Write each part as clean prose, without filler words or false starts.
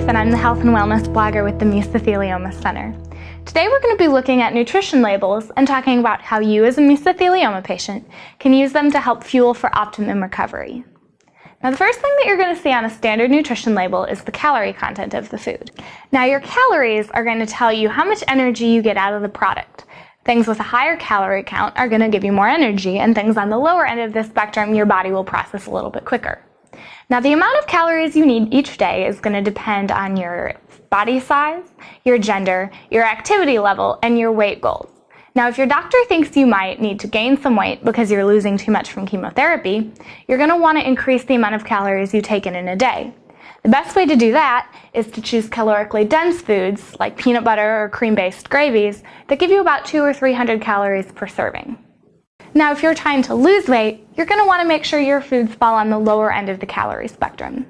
Keith, and I'm the Health and Wellness blogger with the Mesothelioma Center. Today we're going to be looking at nutrition labels and talking about how you as a mesothelioma patient can use them to help fuel for optimum recovery. Now, the first thing that you're going to see on a standard nutrition label is the calorie content of the food. Now, your calories are going to tell you how much energy you get out of the product. Things with a higher calorie count are going to give you more energy, and things on the lower end of the spectrum your body will process a little bit quicker. Now, the amount of calories you need each day is going to depend on your body size, your gender, your activity level, and your weight goals. Now, if your doctor thinks you might need to gain some weight because you're losing too much from chemotherapy, you're going to want to increase the amount of calories you take in a day. The best way to do that is to choose calorically dense foods like peanut butter or cream-based gravies that give you about 200 or 300 calories per serving. Now, if you're trying to lose weight, you're going to want to make sure your foods fall on the lower end of the calorie spectrum.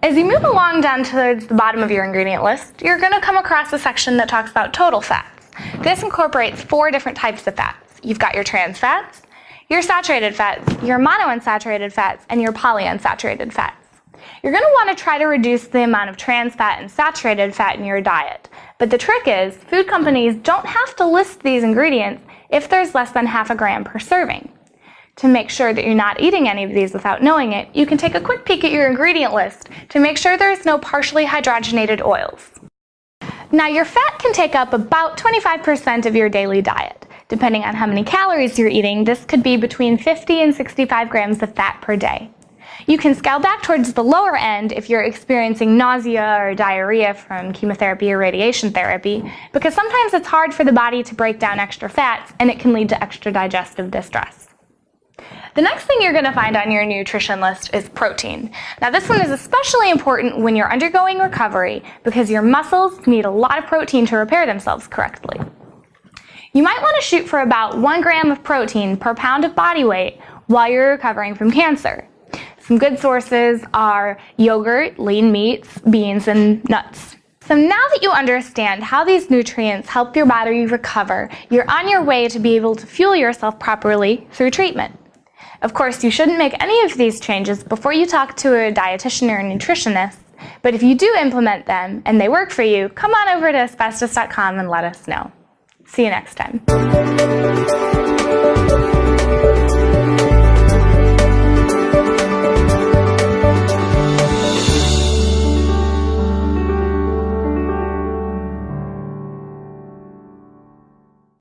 As you move along down towards the bottom of your ingredient list, you're going to come across a section that talks about total fats. This incorporates 4 different types of fats. You've got your trans fats, your saturated fats, your monounsaturated fats, and your polyunsaturated fats. You're going to want to try to reduce the amount of trans fat and saturated fat in your diet. But the trick is, food companies don't have to list these ingredients if there's less than half a gram per serving. To make sure that you're not eating any of these without knowing it, you can take a quick peek at your ingredient list to make sure there's no partially hydrogenated oils. Now, your fat can take up about 25% of your daily diet. Depending on how many calories you're eating, this could be between 50 and 65 grams of fat per day. You can scale back towards the lower end if you're experiencing nausea or diarrhea from chemotherapy or radiation therapy, because sometimes it's hard for the body to break down extra fats and it can lead to extra digestive distress. The next thing you're going to find on your nutrition list is protein. Now, this one is especially important when you're undergoing recovery because your muscles need a lot of protein to repair themselves correctly. You might want to shoot for about 1 gram of protein per pound of body weight while you're recovering from cancer. Some good sources are yogurt, lean meats, beans, and nuts. So now that you understand how these nutrients help your body recover, you're on your way to be able to fuel yourself properly through treatment. Of course, you shouldn't make any of these changes before you talk to a dietitian or a nutritionist, but if you do implement them and they work for you, come on over to asbestos.com and let us know. See you next time.